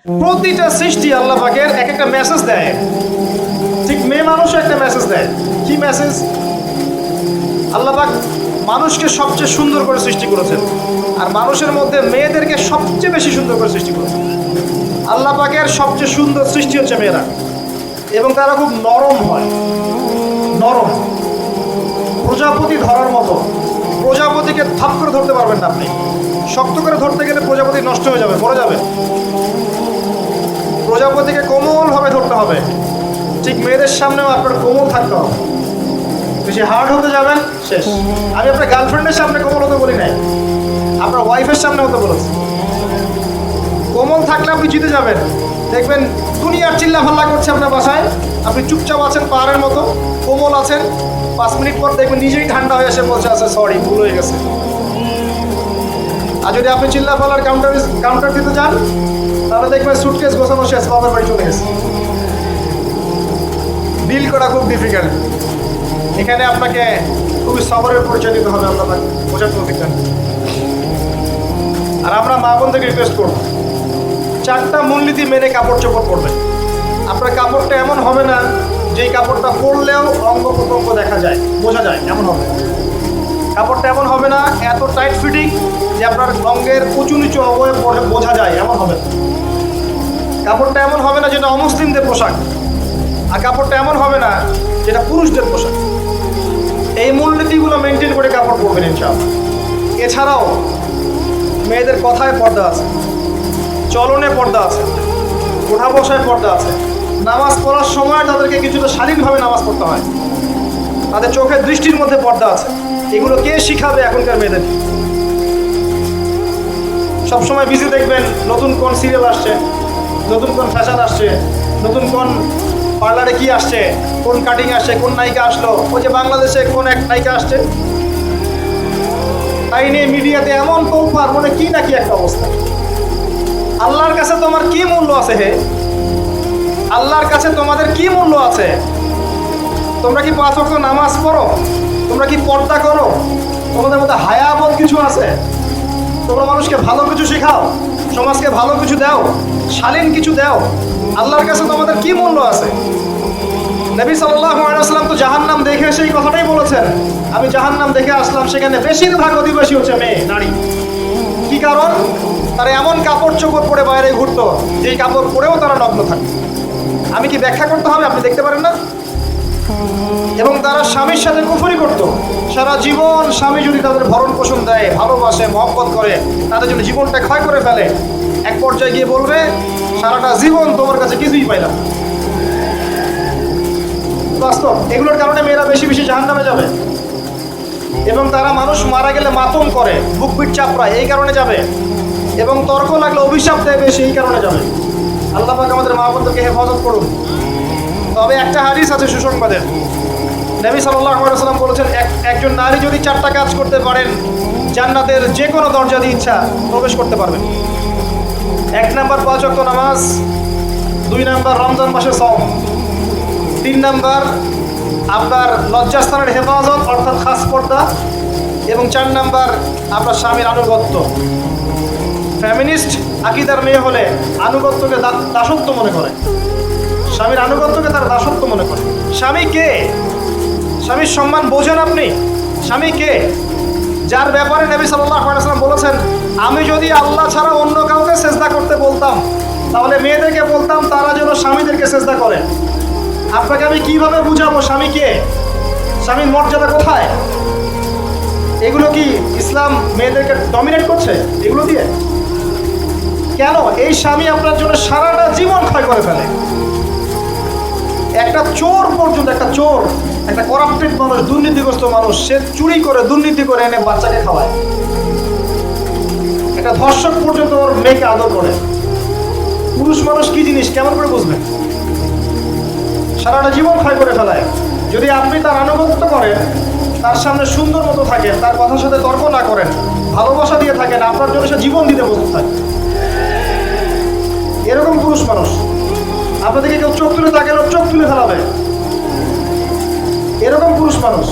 প্রতিটা সৃষ্টি আল্লাহ পাকের এক একটা মেসেজ দেয়। ঠিক মেয়ে মানুষও একটা মেসেজ দেয়। কি মেসেজ? আল্লাহ পাক মানুষকে সবচেয়ে সুন্দর করে সৃষ্টি করেছেন, আর মানুষের মধ্যে মেয়েদেরকে সবচেয়ে বেশি সুন্দর করে সৃষ্টি করেছেন। আল্লাহ পাকের সবচেয়ে সুন্দর সৃষ্টি হচ্ছে মেয়েরা, এবং তারা খুব নরম হয়, নরম, প্রজাপতি ধরার মতো। প্রজাপতিকে থাপ করে ধরতে পারবেন না আপনি, শক্ত করে ধরতে গেলে প্রজাপতি নষ্ট হয়ে যাবে, মরে যাবে। প্রজাপতিকে কোমলভাবে ধরতে হবে। ঠিক মেয়েদের সামনেও আপনার কোমল থাকতে হবে। বেশি হার্ড হতে যাবেন, শেষ। আমি আপনার গার্লফ্রেন্ডের সামনে কোমল হতে বলি নাই, আপনার ওয়াইফের সামনে হতে বলেছি। কোমল থাকলে আপনি জিতে যাবেন। দেখবেন দুনিয়ার চিল্লা ফাল্লা করছে আপনার বাসায়, আপনি চুপচাপ আছেন পাহাড়ের মতো, কোমল আছেন। 5 মিনিট পর দেখবেন নিজেই ঠান্ডা হয়ে এসে বলছে, আচ্ছা সরি, ভুল হয়ে গেছে। আর যদি আপনি চিল্লা ফাল্লার কাউন্টার দিতে যান, তাহলে দেখবেন সুটকেস গোছানো শেষ, বাবার বাড়ি চলে গেছে। ডিল করা খুব ডিফিকাল্ট। এখানে আপনাকে খুবই সবরের পরিচয় দিতে হবে, আপনার বোঝার তৌফিক দেন। আর আমরা মা বোনদেরকে রিকোয়েস্ট করব, 4টা মূলনীতি মেনে কাপড় চোপড় পরবেন। আপনার কাপড়টা এমন হবে না যেই কাপড়টা পরলেও অঙ্গ প্রত্যঙ্গ দেখা যায়, বোঝা যায়, এমন হবে। কাপড়টা এমন হবে না এত টাইট ফিটিং যে আপনার অঙ্গের উঁচু নিচু অবয়ব বোঝা যায়, এমন হবে না। কাপড়টা এমন হবে না যেটা অমুসলিমদের পোশাক, আর কাপড়টা এমন হবে না যেটা পুরুষদের পোশাক। এই মূলনীতিগুলো মেনটেন করে কাপড় পরবেন ইনশাআল্লাহ। এছাড়াও মেয়েদের কথায় পর্দা আছে, চলনে পর্দা আছে, ওঠা বসায় পর্দা আছে। নামাজ পড়ার সময় তাদেরকে কিছুটা শালীনভাবে নামাজ পড়তে হয়। তাদের চোখের দৃষ্টির মধ্যে পর্দা আছে। এগুলো কে শিখাবে এখনকার মেয়েদের? সবসময় বিজি দেখবেন নতুন কোন সিরিয়াল আসছে, নতুন কোন ফ্যাশন আসছে, নতুন কোন পার্লারে কি আসছে, কোন কাটিং আসছে, কোন নায়িকা আসলো। ওই যে বাংলাদেশে কোন এক নায়িকা আসছে, তাই নিয়ে মিডিয়াতে এমন তোলপাড়, মনে কি না কি একটা অবস্থা। আল্লাহর কাছে তোমার কি মূল্য আছে হে? আল্লাহর কাছে তোমাদের কি মূল্য আছে? তোমরা কি 5 ওয়াক্ত নামাজ পড়ো? তোমরা কি পর্দা করো? তোমাদের মধ্যে হায়াবোধ কিছু আছে? তোমরা মানুষকে ভালো কিছু শেখাও, সমাজকে ভালো কিছু দাও, শালীন কিছু দাও। আল্লাহর কাছে তোমাদের কি মূল্য আছে? নবী সাল্লাল্লাহু আলাইহি ওয়াসাল্লাম তো জাহান্নাম দেখে সেই কথাটাই বলেছেন, আমি জাহান্নাম দেখে আসলাম, সেখানে বেশিরভাগ অধিবাসী হচ্ছে মেয়ে, নারী। কি কারণ? তারা এমন কাপড় চোপড় পরে বাইরে ঘুরতো যেই কাপড় পরেও তারা নগ্ন থাকে। আমি কি ব্যাখ্যা করতে হবে? আপনি দেখতে পারেন না? এবং তারা স্বামীর সাথে কুফরি করতো সারা জীবন। স্বামী যদি তাদের ভরণ পোষণ দেয়, ভালোবাসে, মহব্বত করে, তাদের জন্য জীবনটা ক্ষয় করে ফেলে, এক পর্যায়ে গিয়ে বলবে, সারাটা জীবন তোমার কাছে কিছুই পাইলাম। বাস্তব। এগুলোর কারণে মেয়েরা বেশি বেশি জাহান্নামে যাবে। এবং তারা মানুষ মারা গেলে মাতম করে, বুক পিট চাপড়ায়, এই কারণে যাবে। এবং তর্ক লাগলে অভিশাপ দেয় বেশি, এই কারণে যাবে। আল্লাহ পাক আমাদের মা বোনদেরকে হেফাজত করুন। তবে একটা হাদিস আছে সুসংবাদের। নবী সাল্লাল্লাহু আলাইহি ওয়াসাল্লাম বলেছেন, একজন নারী যদি 4টা কাজ করতে পারেন, জান্নাতের যে কোনো দরজা দিয়ে ইচ্ছা প্রবেশ করতে পারবেন। 1 নাম্বার 5 ওয়াক্ত নামাজ, 2 নাম্বার রমজান মাসের সওম, 3 নাম্বার আপনার লজ্জাস্থানের হেফাজত অর্থাৎ খাস পর্দা, এবং 4 নাম্বার আপনার স্বামীর আনুগত্য। ফ্যামিনিস্ট আকীদার মেয়ে হলে আনুগত্যকে দাসত্ব মনে করে, স্বামীর আনুগত্যকে তার দাসত্ব মনে করে। স্বামী কে? স্বামীর সম্মান বোঝেন আপনি? স্বামী কে? যার ব্যাপারে নবী সাল্লাল্লাহু আলাইহি ওয়াসাল্লাম বলেছেন, আমি যদি আল্লাহ ছাড়া অন্য কাউকে সেজদা করতে বলতাম, তাহলে মেয়েদেরকে বলতাম তারা যেন স্বামীদেরকে সেজদা করে। আপনাকে আমি কিভাবে বুঝাবো স্বামী কে, স্বামীর মর্যাদা কোথায়? এগুলো কি ইসলাম মেয়েদেরকে ডমিনেট করছে এগুলো দিয়ে? কেন? এই স্বামী আপনার জন্য সারাটা জীবন ক্ষয় করে ফেলে। একটা চোর পর্যন্ত, একটা চোর, একটা করাপ্টেড মানুষ, দুর্নীতিগ্রস্ত মানুষ, সে চুরি করে, দুর্নীতি করে এনে বাচ্চাকে খাওয়ায়। একটা ধর্ষক পর্যন্ত ওর মেয়েকে আদর করে। পুরুষ মানুষ কি জিনিস কেমন করে বুঝবেন? সারাটা জীবন ক্ষয় করে ফেলায়। যদি আপনি তার আনুগত্য করেন, তার সামনে সুন্দর মতো থাকেন, তার কথার সাথে তর্ক না করেন, ভালোবাসা দিয়ে থাকেন, আপনার জন্য সে জীবন দিতে বসে থাকে। এরকম পুরুষ মানুষ। আপনাদেরকে কেউ চোখ তুলে তাকালে চোখ তুলে ফেলাবে, এরকম পুরুষ মানুষ।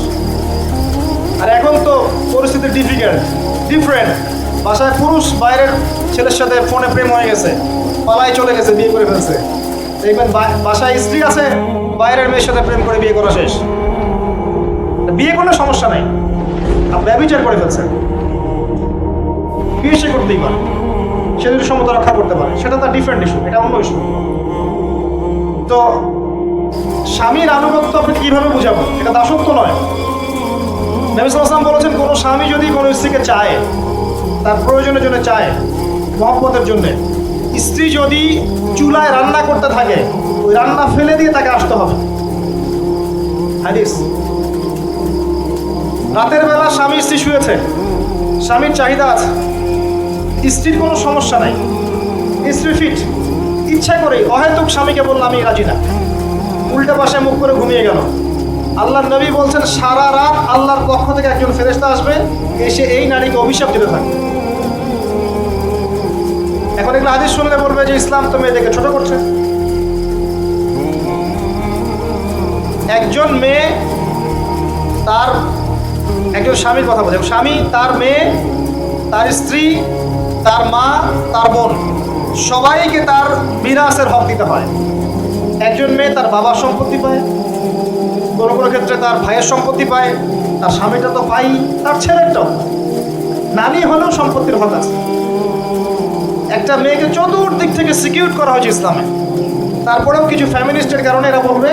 আর এখন তো পরিস্থিতি ডিফারেন্ট। বাসায় পুরুষ বাইরের ছেলের সাথে ফোনে প্রেম হয়ে গেছে, পালায় চলে গেছে, বিয়ে করে ফেলছে। দেখবেন বাসায় স্ত্রী আছে, বাইরের মেয়ের সাথে প্রেম করে বিয়ে করা শেষ। বিয়ে করলে সমস্যা নাই, আপনি ব্যভিচার করে ফেলছেন, বিয়ে সে করতেই পারে, সে যদি সমতা রক্ষা করতে পারে, সেটা তার ডিফারেন্ট ইস্যু, এটা অন্য ইস্যু। তো স্বামীর আনুগত্য আপনি কিভাবে বুঝাবেন? এটা দাসত্ব নয়। নবী সাল্লাল্লাহু আলাইহি ওয়াসাল্লাম বলেছেন, কোনো স্বামী যদি কোনো স্ত্রীকে চায়, তার প্রয়োজনের জন্য চায়, মহব্বতের জন্য, স্ত্রী যদি চুলায় রান্না করতে থাকে, ওই রান্না ফেলে দিয়ে তাকে আসতে হবে। হাদিস। রাতের বেলা স্বামী স্ত্রী শুয়েছে, স্বামীর চাহিদা আছে, স্ত্রীর কোনো সমস্যা নাই, স্ত্রী ফিট, ইচ্ছা করেই অহেতুক স্বামীকে বলল আমি রাজি না, উল্টা পাশে মুখ করে ঘুমিয়ে গেল। আল্লাহর নবী বলছেন, সারা রাত আল্লাহর পক্ষ থেকে একজন ফেরেশতা আসবে, এসে এই নারীকে অভিশাপ দিতে থাকবে। এখন এগুলো হাদিস শুনলে বলবে যে ইসলাম তো মেয়েদেরকে ছোট করছে। একজন মেয়ে তার একজন স্বামীর কথা বলছে, স্বামী তার মেয়ে, তার স্ত্রী, তার মা, তার বোন, সবাইকে তার মিরাসের হক দিতে হয়। একজন মেয়ে তার বাবার সম্পত্তি পায়, কোনো কোনো ক্ষেত্রে তার ভাইয়ের সম্পত্তি পায়, তার স্বামীটা তো পাই, তার ছেলেরটাও, নানি হলেও সম্পত্তির হক আছে। একটা মেয়েকে চতুর্দিক থেকে সিকিউর করা হয়েছে ইসলামে। তারপরেও কিছু ফ্যামিলিস্টের কারণে এরা বলবে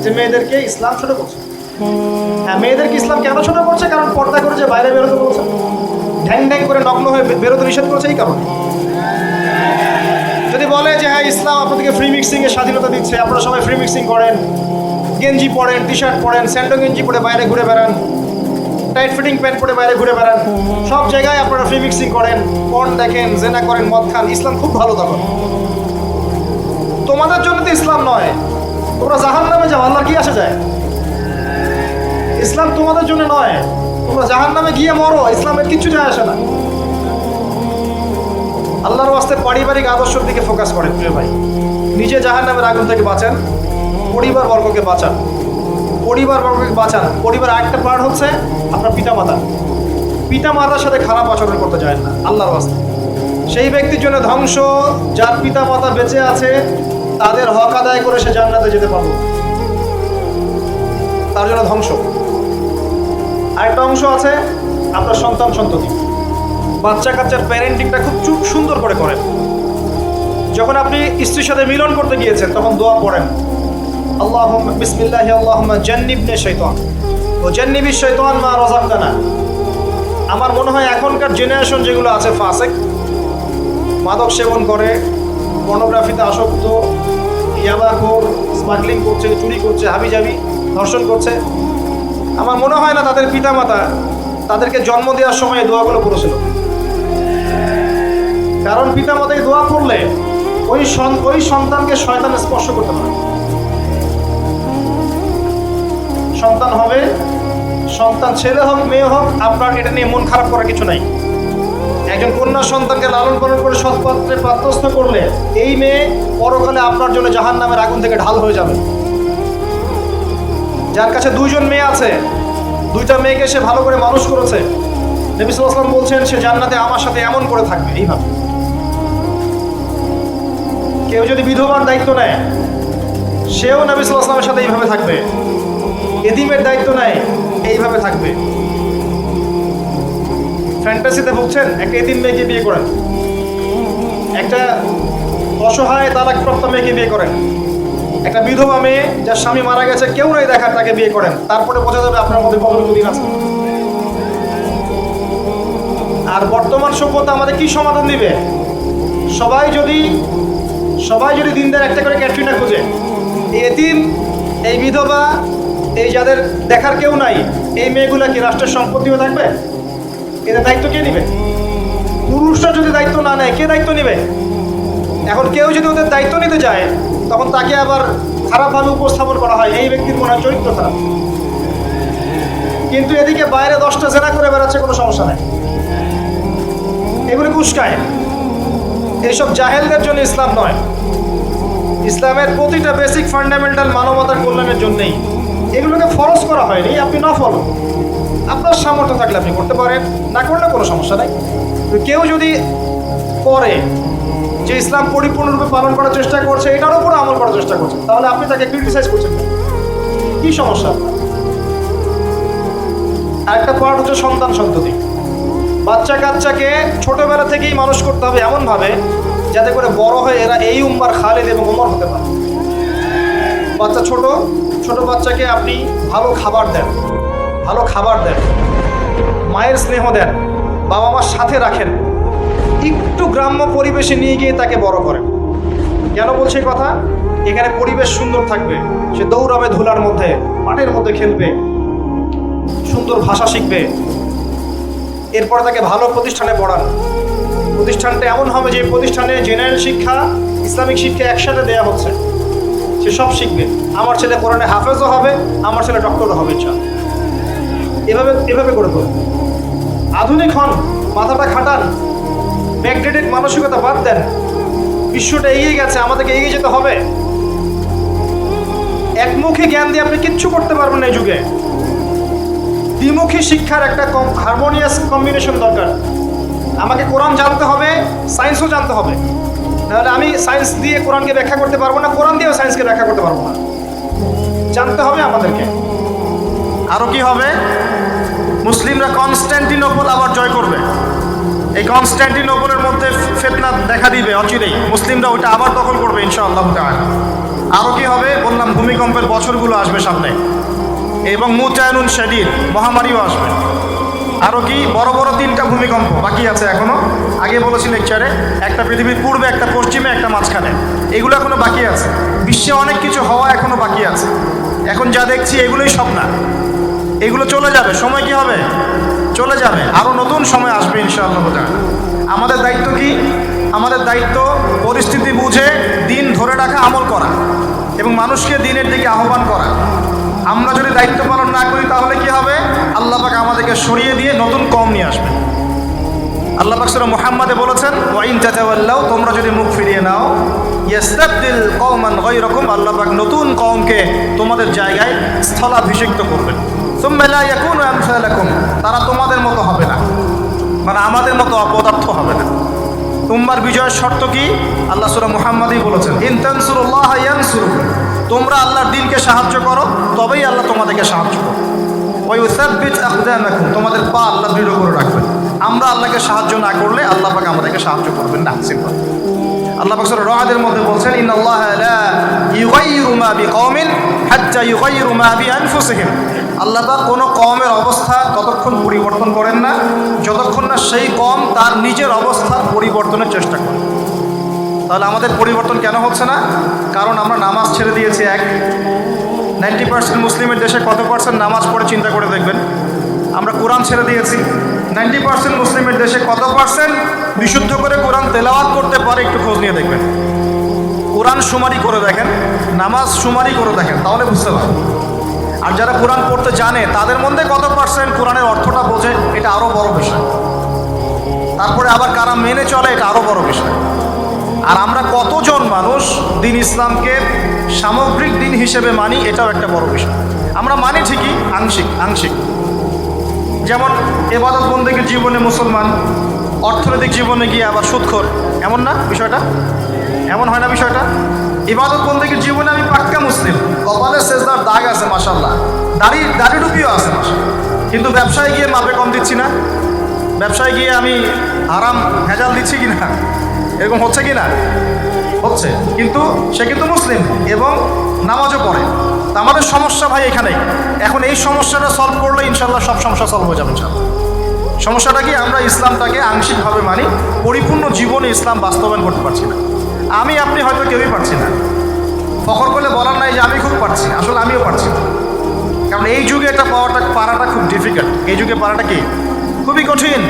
যে মেয়েদেরকে ইসলাম ছোট করছে। হ্যাঁ, মেয়েদেরকে ইসলাম কেন ছোট করছে? কারণ পর্দা করে যে বাইরে বেরোতে বলছে, ঢ্যাং ঢ্যাং করে নগ্ন হয়ে বেরোতে নিষেধ করেছে, এই কারণে। যদি বলে যে হ্যাঁ ইসলাম আপনাদেরকে ফ্রি মিক্সিংয়ের স্বাধীনতা দিচ্ছে, আপনারা সবাই ফ্রি মিক্সিং করেন, গেঞ্জি পরেন, টি শার্ট পরেন, স্যান্ডো গেঞ্জি পরে বাইরে ঘুরে বেড়ান, টাইট ফিটিং প্যান্ট পরে বাইরে ঘুরে বেড়ান, সব জায়গায় আপনারা ফ্রি মিক্সিং করেন, পর্ন দেখেন, জেনা করেন, মদ খান, ইসলাম খুব ভালো। তখন তোমাদের জন্য তো ইসলাম নয়, তোমরা জাহান্নামে যাও, আল্লাহর কি আসে যায়? ইসলাম তোমাদের জন্য নয়, তোমরা জাহান্নামে গিয়ে মরো, ইসলামের কিচ্ছু যায় আসে না। আল্লাহর ওয়াস্তে পারিবারিক আদর্শের দিকে ফোকাস করেন প্রিয় ভাই। নিজে জাহান্নামের আগুন থেকে বাঁচান, পরিবার বর্গকে বাঁচান, পরিবার বর্গকে বাঁচান। পরিবার একটা পার্ট হচ্ছে আপনার পিতামাতা। পিতামাতার সাথে খারাপ আচরণ করতে যায় না আল্লাহর ওয়াস্তে। সেই ব্যক্তির জন্য ধ্বংস যার পিতামাতা বেঁচে আছে, তাদের হক আদায় করে সে জান্নাতে যেতে পারবে, তার জন্য ধ্বংস। আরেকটা অংশ আছে আপনার সন্তান সন্ততি। বাচ্চা কাচ্চার প্যারেন্টিংটা খুব সুন্দর করে করেন। যখন আপনি স্ত্রীর সাথে মিলন করতে গিয়েছেন, তখন দোয়া পড়েন, আল্লাহুম্মা বিসমিল্লাহি আল্লাহুম্মা জান্নিবনি শাইতান ওয়া জান্নিবি শাইতান মা রাযাকতানা। আমার মনে হয় এখনকার জেনারেশন যেগুলো আছে ফাসেক, মাদক সেবন করে, পর্নোগ্রাফিতে আসক্ত, ইয়াবাখোর, স্মাগলিং করছে, চুরি করছে, হাবিজাবি, ধর্ষণ করছে, আমার মনে হয় না তাদের পিতামাতা তাদেরকে জন্ম দেওয়ার সময় এই দোয়াগুলো করেছিল। কারণ পিতামাতাকে দোয়া করলে ওই সন্তানকে শয়তান স্পর্শ করতে পারে। সন্তান হবে, সন্তান ছেলে হোক মেয়ে হোক, আপনার এটা নিয়ে মন খারাপ করার কিছু নাই। একজন কন্যা সন্তানকে লালন পালন করে সৎপাত্রে পাত্রস্থ করলে এই মেয়ে পরকালে আপনার জন্য জাহান্নামের আগুন থেকে ঢাল হয়ে যাবে। যার কাছে দুইজন মেয়ে আছে, দুইটা মেয়েকে সে ভালো করে মানুষ করেছে, নবী সাল্লাল্লাহু আলাইহি ওয়াসাল্লাম বলছেন সে জান্নাতে আমার সাথে এমন করে থাকবে। এইভাবে কেউ যদি বিধবার দায়িত্ব নেয়, সেও নবী সাল্লাল্লাহু আলাইহি ওয়াসাল্লামের সাথে এইভাবে থাকবে। এতিমের দায়িত্ব নেয়, এইভাবে থাকবে। ফ্যান্টাসিতে ভুগছেন, একটা এতিম মেয়েকে বিয়ে করেন, একটা অসহায় তালাকপ্রাপ্ত মেয়েকে বিয়ে করেন, একটা বিধবা মেয়ে যার স্বামী মারা গেছে, কেউ নাই দেখার, তাকে বিয়ে করেন, তারপরে বোঝা যাবে আপনার মধ্যে কতটুকু দিন আছে। আর বর্তমান সভ্যতা আমাদের কি সমাধান দিবে? সবাই যদি দিনদার একটা করে ক্যাটরিনা খুঁজে, এই এতিম, এই বিধবা, এই যাদের দেখার কেউ নাই, এই মেয়েগুলা কি রাষ্ট্রের সম্পত্তি হয়ে থাকবে? এদের দায়িত্ব কে নেবে? পুরুষরা যদি দায়িত্ব না নেয়, কে দায়িত্ব নেবে? এখন কেউ যদি ওদের দায়িত্ব নিতে যায়, তখন তাকে আবার খারাপভাবে উপস্থাপন করা হয়, এই ব্যক্তির মনে হয় চরিত্র খারাপ। কিন্তু এদিকে বাইরে 10টা জেনা করে বেড়াচ্ছে, কোনো সমস্যা নাই, এগুলো উস্কায়। এইসব জাহেলদের জন্য ইসলাম নয়। ইসলামের প্রতিটা বেসিক ফান্ডামেন্টাল মানবতার কল্যাণের জন্যই। এগুলোকে ফরজ করা হয়নি, আপনি না ফলো, আপনার সামর্থ্য থাকলে আপনি করতে পারেন, না করলে কোনো সমস্যা নাই। কেউ যদি করে যে ইসলাম পরিপূর্ণরূপে পালন করার চেষ্টা করছে, এটার উপর আমল করার চেষ্টা করছে, তাহলে আপনি তাকে ক্রিটিসাইজ করছেন কেন? কি সমস্যা? আরেকটা পয়েন্ট হচ্ছে সন্তান সন্ততি। বাচ্চা কাচ্চাকে ছোটবেলা থেকেই মানুষ করতে হবে এমনভাবে যাতে করে বড় হয়ে এরা এই উম্মার খালিদ এবং ওমর হতে পারে। বাচ্চা ছোট বাচ্চাকে আপনি ভালো খাবার দেন, মায়ের স্নেহ দেন, বাবা মার সাথে রাখেন, একটু গ্রাম্য পরিবেশে নিয়ে গিয়ে তাকে বড় করেন। কেন বলছে কথা? এখানে পরিবেশ সুন্দর থাকবে, সে দৌড়াবে ধুলার মধ্যে, মাঠের মধ্যে খেলবে, সুন্দর ভাষা শিখবে। এরপর তাকে ভালো প্রতিষ্ঠানে পড়ান। প্রতিষ্ঠানটা এমন হবে যে প্রতিষ্ঠানে জেনারেল শিক্ষা, ইসলামিক শিক্ষা একসাথে দেয়া হচ্ছে, সে সব শিখবে। আমার ছেলে কোরআনে হাফেজও হবে, আমার ছেলে ডক্টরও হবে ইনশাআল্লাহ। এভাবে করে তোলেন। আধুনিক হন, মাথাটা খাটান, ব্যাকডেটেড মানসিকতা বাদ দেন। বিশ্বটা এগিয়ে গেছে, আমাদেরকে এগিয়ে যেতে হবে। একমুখী জ্ঞান দিয়ে আপনি কিচ্ছু করতে পারবেন না এই যুগে। দ্বিমুখী শিক্ষার একটা হারমোনিয়াস কম্বিনেশন দরকার। আমাকে কোরআন জানতে হবে, সায়েন্সও জানতে হবে, নাহলে আমি সায়েন্স দিয়ে কোরআনকে ব্যাখ্যা করতে পারবো না, কোরআন দিয়েও সায়েন্সকে ব্যাখ্যা করতে পারবো না। জানতে হবে আমাদেরকে। আরও কি হবে? মুসলিমরা কনস্ট্যান্টিনোপল আবার জয় করবে। এই কনস্ট্যান্টিনোপলের মধ্যে ফিতনা দেখা দিবে অচিরেই, মুসলিমরা ওইটা আবার দখল করবে ইনশাআল্লাহ তাআলা। আরও কি হবে? বললাম ভূমিকম্পের বছরগুলো আসবে সামনে, এবং মুতায়নুন শাদীদ, মহামারীও আসবে। আরও কি? বড় বড় 3টা ভূমিকম্প বাকি আছে এখনো। আগে বলেছি লেকচারে, একটা পৃথিবীর পূর্বে, একটা পশ্চিমে, একটা মাঝখানে। এগুলো এখনো বাকি আছে। বিশ্বে অনেক কিছু হওয়া এখনো বাকি আছে। এখন যা দেখছি এগুলোই সব না, এগুলো চলে যাবে। সময় কি হবে? চলে যাবে। আরও নতুন সময় আসবে ইনশাআল্লাহ। আমাদের দায়িত্ব কি? আমাদের দায়িত্ব পরিস্থিতি বুঝে দিন ধরে রাখা, আমল করা এবং মানুষকে দিনের দিকে আহ্বান করা। আমরা যদি দায়িত্ব পালন না করি তাহলে কি হবে? আল্লাহ পাক আমাদেরকে সরিয়ে দিয়ে নতুন কওম নিয়ে আসবে। আল্লাহ পাক সূরা মুহাম্মাদে বলেছেন, ওয়া ইন তাতাওয়াল্লাউ, তোমরা যদি মুখ ফিরিয়ে নাও, ইয়াস্তাবদিল কওমান গায়রাকুম, আল্লাহ পাক নতুন কওমকে তোমাদের জায়গায় স্থলাভিষিক্ত করবেন। সুম্মা লা ইয়াকুনু আমসালাকুম, তারা তোমাদের মতো হবে না, মানে আমাদের মতো অপদার্থ হবে না। উম্মার বিজয়ের শর্ত কি? আল্লাহ সূরা মুহাম্মাদেই বলেছেন, ইন তানসুরুল্লাহ ইয়ানসুরুকুম, তোমরা আল্লাহর দ্বীনকে সাহায্য করো, তবেই আল্লাহ তোমাদেরকে সাহায্য করবে। ওয়া ইউসাব্বিত আকদামাকুম, তোমাদের পা আল্লাহ দৃঢ় করে রাখবেন। আমরা আল্লাহকে সাহায্য না করলে আল্লাহ পাক আমাদেরকে সাহায্য করবেন না। সিম্পল। আল্লাহ পাক সূরা রাদের মধ্যে বলছেন, ইন্নাল্লাহা লা ইউগাইয়িরু মা বিকওমিন হাত্তা ইউগাইয়িরু মা বিআনফুসিহিম, আল্লাহ পাক কোনো কওমের অবস্থা ততক্ষণ পরিবর্তন করেন না যতক্ষণ না সেই কওম তার নিজের অবস্থার পরিবর্তনের চেষ্টা করে। তাহলে আমাদের পরিবর্তন কেন হচ্ছে না? কারণ আমরা নামাজ ছেড়ে দিয়েছি। 90% মুসলিমের দেশে কত পার্সেন্ট নামাজ পড়ে চিন্তা করে দেখবেন। আমরা কোরআন ছেড়ে দিয়েছি। 90% মুসলিমের দেশে কত পার্সেন্ট বিশুদ্ধ করে কোরআন তেলাওয়াত করতে পারে একটু খোঁজ নিয়ে দেখবেন। কোরআন শুমারি করে দেখেন, নামাজ শুমারি করে দেখেন, তাহলে বুঝতে পারবেন। আর যারা কোরআন পড়তে জানে তাদের মধ্যে কত পার্সেন্ট কোরআনের অর্থটা বোঝে, এটা আরও বড় বিষয়। তারপরে আবার কারা মেনে চলে, এটা আরও বড় বিষয়। আর আমরা কতজন মানুষ দিন ইসলামকে সামগ্রিক দিন হিসেবে মানি, এটাও একটা বড় বিষয়। আমরা মানি ঠিকই, আংশিক। যেমন ইবাদত বন্দেগীর জীবনে মুসলমান, অর্থনৈতিক জীবনে গিয়ে আবার সুদখোর, এমন না বিষয়টা? এমন হয় না বিষয়টা? ইবাদত বন্দেগীর জীবনে আমি পাক্কা মুসলিম, কপালে সেজদার দাগ আছে মাশাআল্লাহ, দাড়ি টুপিও আছে মাশাআল্লাহ, কিন্তু ব্যবসায় গিয়ে মাপে কম দিচ্ছি না, ব্যবসায় গিয়ে আমি হারাম ভেজাল দিচ্ছি কিনা, এরকম হচ্ছে কি না? হচ্ছে। কিন্তু সে কিন্তু মুসলিম এবং নামাজও পড়ে। তা আমাদের সমস্যা ভাই এখানেই। এখন এই সমস্যাটা সলভ করলে ইনশাল্লাহ সব সমস্যা সলভ হয়ে যাবে ইনশাল্লাহ। সমস্যাটা কি? আমরা ইসলামটাকে আংশিকভাবে মানি, পরিপূর্ণ জীবনে ইসলাম বাস্তবায়ন করতে পারছি না। আমি আপনি হয়তো কেউই পারছি না। ফখর করলে বলার নাই যে আমি খুব পারছি, আসলে আমিও পারছি না। কারণ এই যুগে এটা পারাটা খুব ডিফিকাল্ট। এই যুগে পারাটা কি? খুবই কঠিন।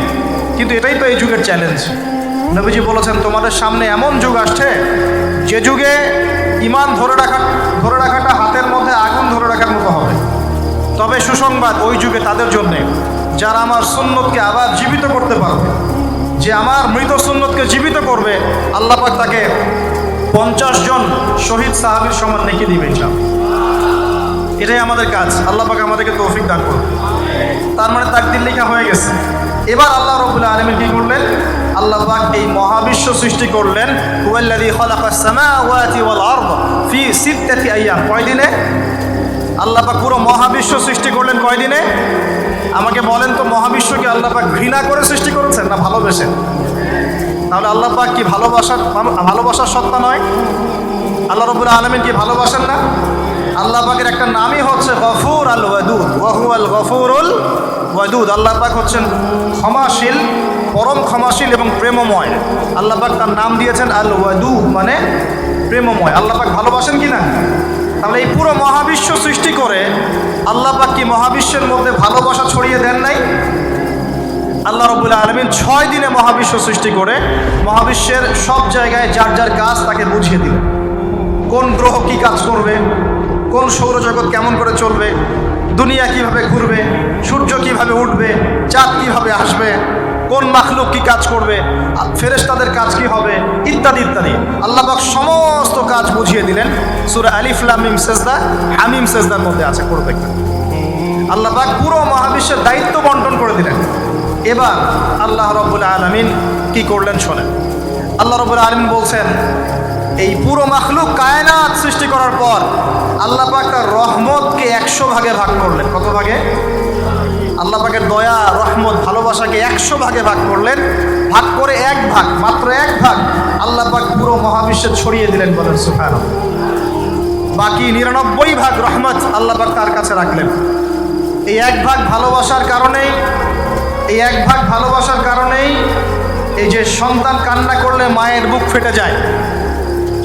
কিন্তু এটাই তো এই যুগের চ্যালেঞ্জ। নবীজি বলেছেন, তোমাদের সামনে এমন যুগ আসছে যে যুগে ঈমান ধরে রাখাটা হাতের মধ্যে আগুন ধরে রাখার মতো হবে। তবে সুসংবাদ ওই যুগে তাদের জন্যে যারা আমার সুন্নতকে আবার জীবিত করতে পারবে। যে আমার মৃত সুন্নতকে জীবিত করবে, আল্লাহ পাক তাকে 50 জন শহীদ সাহাবীর সমান নেকি দিবে ইনশাআল্লাহ। এটাই আমাদের কাজ। আল্লাহ পাক আমাদেরকে তৌফিক দান করবে। তার মানে তাকদীর লেখা হয়ে গেছে। এবার আল্লাহ রাব্বুল আলামিন কি করলেন? আল্লাহ পাক এই মহাবিশ্ব সৃষ্টি করলেন। হুয়াল্লাযী খালাকাস সামাওয়াতি ওয়াল আরদ ফি সিত্তাতি আইয়াম। কয় দিনে? আল্লাহ পাক পুরো মহাবিশ্ব সৃষ্টি করলেন কয় দিনে? আমাকে বলেন তো, মহাবিশ্বকে আল্লাহ পাক ঘৃণা করে সৃষ্টি করেছেন না ভালোবেসেন? তাহলে আল্লাহ পাক কি ভালোবাসার সত্তা নয়? আল্লাহ রাব্বুল আলামিন কি ভালোবাসেন না? আল্লাহ পাকের একটা নামই হচ্ছে গফুর আল ওয়াদুদ, ওয়া হুয়াল গফুরুল ওয়াদুদ। আল্লাহ পাক হচ্ছেন ক্ষমাশীল, পরম ক্ষমাশীল এবং প্রেমময়। আল্লাহ পাক তার নাম দিয়েছেন আল ওয়াদুদ, মানে প্রেমময়। আল্লাহ পাক ভালোবাসেন কি না? তাহলে এই পুরো মহাবিশ্ব সৃষ্টি করে আল্লাহ পাক কি মহাবিশ্বের মধ্যে ভালোবাসা ছড়িয়ে দেন নাই? আল্লাহ রাব্বুল আলামিন 6 দিনে মহাবিশ্ব সৃষ্টি করে মহাবিশ্বের সব জায়গায় যার যার কাজ তাকে বুঝিয়ে দিলেন। কোন গ্রহ কি কাজ করবে, কোন সৌরজগৎ কেমন করে চলবে, দুনিয়া কিভাবে ঘুরবে, সূর্য কিভাবে উঠবে, চাঁদ কিভাবে আসবে, কোন মাখলুক কি কাজ করবে, ফেরেশতাদের কাজ কি হবে, ইত্যাদি ইত্যাদি। আল্লাহ পাক সমস্ত কাজ বুঝিয়ে দিলেন। সূরা আলিফ লাম মিম সেজদা, হামিম সেজদার মধ্যে আছে, করে দেখবেন। আল্লাহ পাক পুরো মহাবিশ্বের দায়িত্ব বন্টন করে দিলেন। এবার আল্লাহ রাব্বুল আলামিন কি করলেন শোনেন। আল্লাহ রাব্বুল আলামিন বলছেন, এই পুরো মাখলুক কায়নাত সৃষ্টি করার পর আল্লাহ পাক তার রহমতকে 100 ভাগে ভাগ করলেন। কত ভাগে? আল্লাহ পাকের দয়া, রহমত, ভালোবাসাকে 100 ভাগে ভাগ করলেন। ভাগ করে 1 ভাগ, মাত্র 1 ভাগ আল্লাহ পাক পুরো মহাবিশ্বে ছড়িয়ে দিলেন, বলেন সুবহানাল্লাহ। বাকি 99 ভাগ রহমত আল্লাহ পাক তার কাছে রাখলেন। এই 1 ভাগ ভালোবাসার কারণেই, এই 1 ভাগ ভালোবাসার কারণেই এই যে সন্তান কান্না করলে মায়ের বুক ফেটে যায়,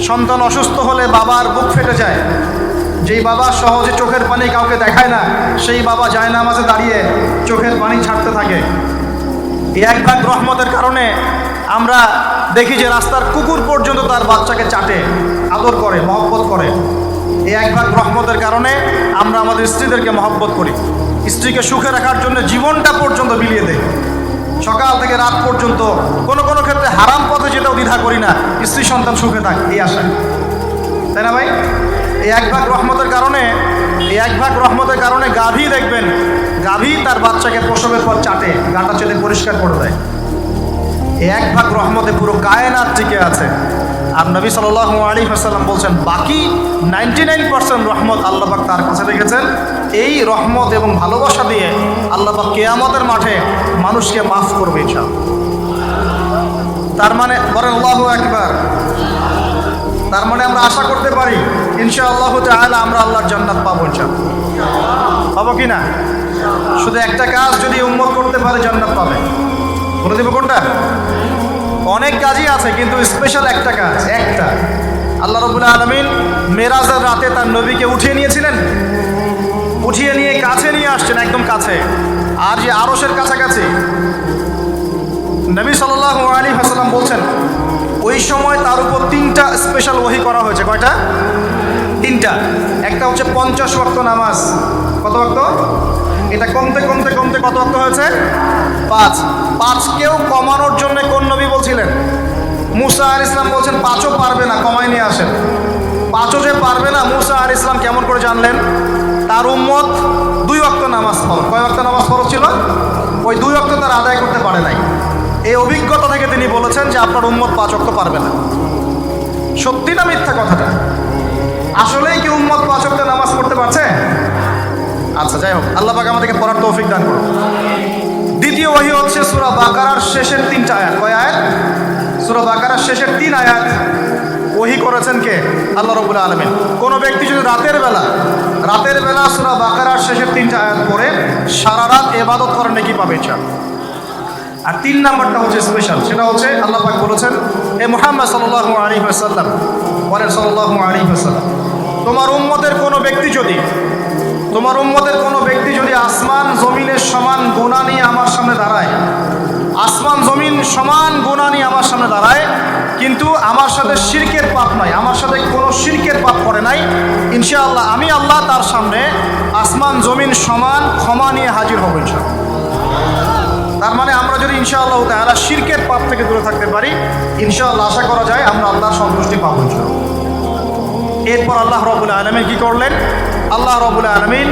সন্তান অসুস্থ হলে বাবার বুক ফেটে যায়, যেই বাবা সহজে চোখের পানি কাউকে দেখায় না, সেই বাবা জায়নামাজে দাঁড়িয়ে চোখের পানি ছাড়তে থাকে। এই 1 ভাগ রহমতের কারণে আমরা দেখি যে রাস্তার কুকুর পর্যন্ত তার বাচ্চাকে চাটে, আদর করে, মহব্বত করে। এই 1 ভাগ রহমতের কারণে আমরা আমাদের স্ত্রীদেরকে মহব্বত করি, স্ত্রীকে সুখে রাখার জন্য জীবনটা পর্যন্ত বিলিয়ে দেয়। সকাল থেকে রাত পর্যন্ত কোনো কোনো ক্ষেত্রে হারাম পথে যেতেও দ্বিধা করি না, স্ত্রী সন্তান সুখে থাক এই আশায়, তাই না ভাই? এই 1 ভাগ রহমতের কারণে, এই 1 ভাগ রহমতের কারণে গাভী দেখবেন, গাভী তার বাচ্চাকে প্রসবের পর চাটে, গাটা চেটে পরিষ্কার করে দেয়। এই 1 ভাগ রহমতে পুরো কায়নাত টিকে আছে। আর নবী সাল্লাল্লাহু আলাইহি ওয়াসাল্লাম বলছেন, বাকি 99% রহমত আল্লাহ পাক তার কাছে রেখেছেন। এই রহমত এবং ভালোবাসা দিয়ে আল্লাহ পাক কিয়ামতের মাঠে মানুষকে মাফ করবে ইনশাআল্লাহ। তার মানে বলেন আল্লাহু আকবার। তার মানে আমরা আশা করতে পারি ইনশাআল্লাহু তাআলা আমরা আল্লাহর জান্নাত পাবো ইনশাআল্লাহ। পাবো কি না? শুধু একটা কাজ যদি উম্মত করতে পারে জান্নাত পাবে। বলে দেব কোনটা? অনেক কাজই আছে, কিন্তু স্পেশাল একটা কাজ, একটা। আল্লাহ রাব্বুল আলামিন মেরাজের রাতে তার নবীকে উঠিয়ে নিয়েছিলেন, উঠিয়ে নিয়ে কাছে নিয়ে আসছেন, একদম কাছে, আর যে আরশের কাছাকাছি। নবী সাল্লাল্লাহু আলাইহি ওয়াসাল্লাম বলছেন, ওই সময় তার উপর 3টা স্পেশাল ওহী করা হয়েছে। কয়টা? 3টা। একটা হচ্ছে 50 ওয়াক্ত নামাজ। কত ওয়াক্ত? এটা কমতে কমতে কমতে কত ওয়াক্ত হয়েছে? 5। 5কেও কমানোর জন্য কোন নবী বলছিলেন? মুসা আলাইহিস সালাম বলছেন 5ও পারবে না, কমাই নিয়ে আসেন। 5ও যে পারবে না, মুসা আলাইহিস সালাম কেমন করে জানলেন? তার উম্মত 2 ওয়াক্ত নামাজ ফরজ। কয় ওয়াক্ত নামাজ ফরজ ছিল? ওই 2 ওয়াক্ত তার আদায় করতে পারে নাই। এই অভিজ্ঞতা থেকে তিনি বলেছেন যে আপনার উম্মত 5 ওয়াক্ত পারবে না। সত্যি না মিথ্যা কথাটা? আসলেই কি উম্মত 5 ওয়াক্ত নামাজ পড়তে পারছে? আচ্ছা, যাই হোক, আল্লাহ পাক আমাদেরকে পড়ার তৌফিক দান করুন। দ্বিতীয় ওহী হচ্ছে সূরা বাকারার শেষের 3টা আয়াত। কয় আয়াত? সূরা বাকারার শেষের 3 আয়াত ওহী করেছেন কে? আল্লাহ রাব্বুল আলামিন। কোনো ব্যক্তি যদি রাতের বেলা সূরা বাকারার শেষের 3টা আয়াত পড়ে সারা রাত ইবাদত করে নেকি পাবে ইনশাআল্লাহ। আর 3 নাম্বারটা হচ্ছে স্পেশাল, সেটা হচ্ছে আল্লাহ পাক বলেছেন, হে মুহাম্মদ সাল্লাল্লাহু আলাইহি ওয়াসাল্লাম, বলেন সাল্লাল্লাহু আলাইহি ওয়াসাল্লাম, তোমার উম্মতের কোনো ব্যক্তি যদি আসমান জমিনের সমান গুনাহ নিয়ে আমার সামনে দাঁড়ায়, আসমান জমিন সমান গুনাহ নিয়ে আমার সামনে দাঁড়ায়, কিন্তু আমার সাথে শিরকের পাপ নাই, আমার সাথে কোনো শিরকের পাপ করে নাই, ইনশাআল্লাহ আমি আল্লাহ তার সামনে আসমান জমিন সমান ক্ষমা নিয়ে হাজির হব ইনশাআল্লাহ। তার মানে আমরা যদি ইনশাআল্লাহ তাআলা শিরকের পাপ থেকে দূরে থাকতে পারি, ইনশাআল্লাহ আশা করা যায় আমরা আল্লাহর সন্তুষ্টি পাবো ইনশাআল্লাহ। এরপর আল্লাহ রাব্বুল আলামিন কি করলেন? আল্লাহ রাব্বুল আলামিন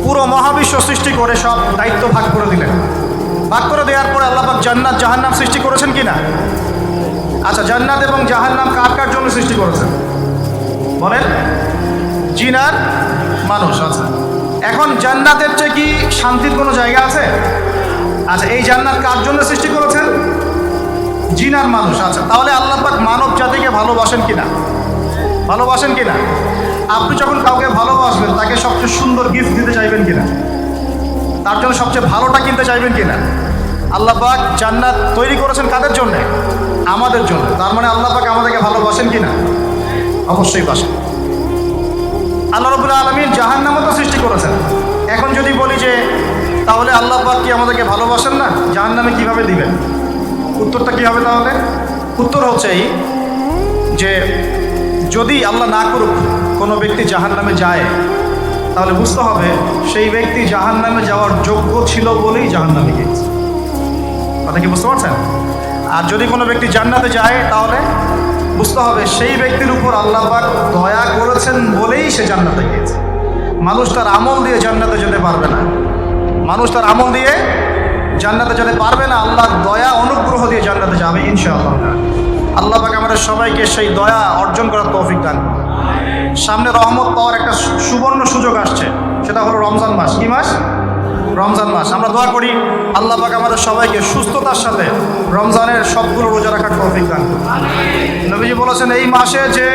পুরো মহাবিশ্ব সৃষ্টি করে সব দায়িত্ব ভাগ করে দিলেন। ভাগ করে দেওয়ার পরে আল্লাহ পাক জান্নাত জাহান্নাম সৃষ্টি করেছেন কি না? আচ্ছা, জান্নাত এবং জাহান্নাম কার কার জন্য সৃষ্টি করেছেন বলেন? জিন আর মানুষ। আচ্ছা, এখন জান্নাতের চেয়ে কি শান্তির কোনো জায়গা আছে? আচ্ছা, এই জান্নাত কার জন্য সৃষ্টি করেছেন? জিন আর মানুষ। আচ্ছা, তাহলে আল্লাহ পাক মানব জাতিকে ভালোবাসেন কিনা? ভালোবাসেন কিনা? আপনি যখন কাউকে ভালোবাসবেন তাকে সবচেয়ে সুন্দর গিফট দিতে চাইবেন কিনা? তার জন্য সবচেয়ে ভালোটা কিনতে চাইবেন কিনা? আল্লাহ পাক জান্নাত তৈরি করেছেন কাদের জন্য? আমাদের জন্য। তার মানে আল্লাহ পাক আমাদেরকে ভালোবাসেন কিনা? অবশ্যই বাসেন। আল্লাহ রাব্বুল আলামিন জাহান্নামও তো সৃষ্টি করেছেন। এখন যদি বলি যে তাহলে আল্লাহ পাক কি আমাদেরকে ভালোবাসেন না, জাহান্নামে কিভাবে দিবেন? উত্তরটা কী হবে তাহলে? উত্তর হচ্ছে এই যে যদি আল্লাহ না করুক কোনো ব্যক্তি জাহান্নামে যায়, তাহলে বুঝতে হবে সেই ব্যক্তি জাহান্নামে যাওয়ার যোগ্য ছিল বলেই জাহান্নামে গিয়েছে। কথা কি বুঝতে পারছেন? আর যদি কোনো ব্যক্তি জান্নাতে যায়, তাহলে বুঝতে হবে সেই ব্যক্তির উপর আল্লাহ পাক দয়া করেছেন বলেই সে জান্নাতে গিয়েছে। মানুষ তার আমল দিয়ে জান্নাতে যেতে পারবে না। মানুষ তার আমল দিয়ে জান্নাতে যেতে পারবে না, আল্লাহর দয়া অনুগ্রহ দিয়ে জান্নাতে যাবে ইনশাআল্লাহ। আল্লাহ পাক আমাদের সবাইকে সেই দয়া অর্জন করার তৌফিক দান করুন। সামনে রহমত পাওয়ার একটা সুবর্ণ সুযোগ আসছে, সেটা হলো রমজান মাস। কি মাস? রমজান মাস। আমরা দোয়া করি আল্লাহ পাক আমাদের সবাইকে সুস্থতার সাথে রমজানের সবগুলো রোজা রাখার তৌফিক দান করুন। নবীজি বলেছেন এই মাসে যে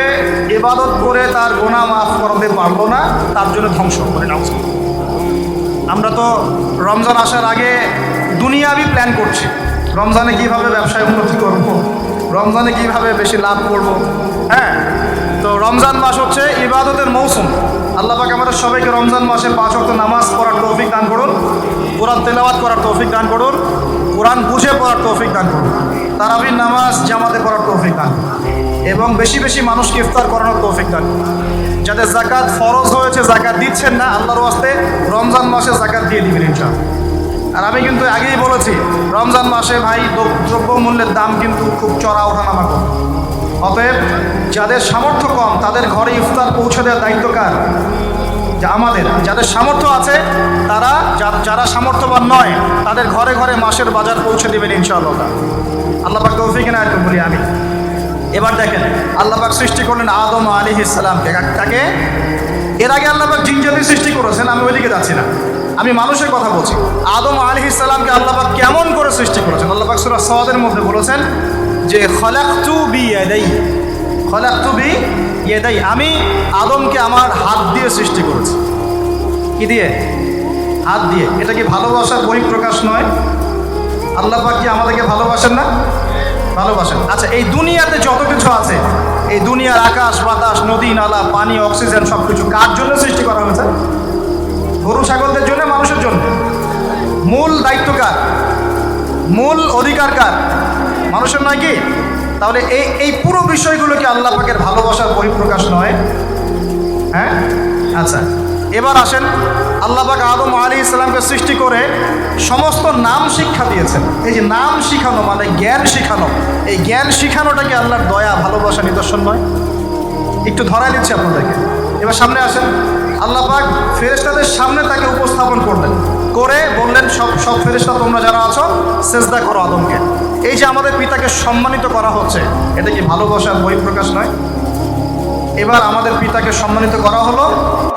ইবাদত করে তার গুনাহ মাফ করতে পারলো না, তার জন্য ধ্বংস করে নাও। আমরা তো রমজান আসার আগে দুনিয়াবি প্ল্যান করছি, রমজানে কিভাবে ব্যবসায় উন্নতি করব, রমজানে কিভাবে বেশি লাভ করব। হ্যাঁ, তো রমজান মাস হচ্ছে ইবাদতের মৌসুম। আল্লাহ পাক আমাদের সবাইকে রমজান মাসে 5 ওয়াক্ত নামাজ পড়ার তৌফিক দান করুন, কোরআন তেলাওয়াত করার তৌফিক দান করুন, কোরআন বুঝে পড়ার তৌফিক দান করুন, তারাবির নামাজ জামাতে পড়ার তৌফিক দান করুন, এবং বেশি বেশি মানুষকে ইফতার করানোর তৌফিক দান করুন। যাদের যাকাত ফরজ হয়েছে জাকাত দিচ্ছেন না, আল্লাহর ওয়াস্তে রমজান মাসে জাকাত দিয়ে দিবেন ইনশাআল্লাহ। আর আমি কিন্তু আগেই বলেছি রমজান মাসে ভাই দ্রব্যমূল্যের দাম কিন্তু খুব চড়া ওঠানামা করে। অতএব যাদের সামর্থ্য কম তাদের ঘরে ইফতার পৌঁছে দেওয়ার দায়িত্ব কার? আমাদের। যাদের সামর্থ্য আছে তারা, যারা সামর্থ্যবান নয় তাদের ঘরে ঘরে মাসের বাজার পৌঁছে দেবেন ইনশাআল্লাহ। আল্লাহ পাক তৌফিক এনায়েত করুন বলি আমি। এবার দেখেন আল্লাহ পাক সৃষ্টি করলেন আদম আলাইহিস সালামকে। তাকে এর আগে আল্লাহ পাক জিন জাতি সৃষ্টি করেছেন, আমি ওইদিকে যাচ্ছি না, আমি মানুষের কথা বলছি। আদম আলাইহিস সালামকে আল্লাহ পাক কেমন করে সৃষ্টি করেছেন? আল্লাহ পাক সূরা সাদের মধ্যে বলেছেন যে খলাকতু বিয়াদাই, খলাকতু বিয়াদাই, আমি আদমকে আমার হাত দিয়ে সৃষ্টি করেছি। কি দিয়ে? হাত দিয়ে। এটা কি ভালোবাসার বহিঃপ্রকাশ নয়? আল্লাহ পাক কি আমাদেরকে ভালোবাসেন না? ভালোবাসেন। আচ্ছা, এই দুনিয়াতে যত কিছু আছে, এই দুনিয়ার আকাশ বাতাস নদী নালা পানি অক্সিজেন সব কিছু কার জন্য সৃষ্টি করা হয়েছে? গরু ছাগলদের জন্য, মানুষের জন্য? মূল দায়িত্ব কার? মূল অধিকার কার? মানুষের নয় কি? তাহলে এই পুরো বিষয়গুলো কি আল্লাহ পাকের ভালোবাসার বহিঃপ্রকাশ নয়? হ্যাঁ। আচ্ছা, এবার আসেন আল্লাহ পাক আদম আলাইহিস সালামকে সৃষ্টি করে সমস্ত নাম শিক্ষা দিয়েছেন। এই যে নাম শিখানো মানে জ্ঞান শিখানো, এই জ্ঞান শিখানোটা কি আল্লাহর দয়া ভালোবাসা নিদর্শন নয়? একটু ধরাই দিচ্ছি আপনাদেরকে। এবার সামনে আসেন, আল্লাহ পাক ফেরেশতাদের সামনে তাকে উপস্থাপন করলেন, করে বললেন সব ফেরেশতা তোমরা যারা আছো সেজদা করো আদমকে। এই যে আমাদের পিতাকে সম্মানিত করা হচ্ছে, এটা কি ভালোবাসার বহিঃপ্রকাশ নয়? এবার আমাদের পিতাকে সম্মানিত করা হলো,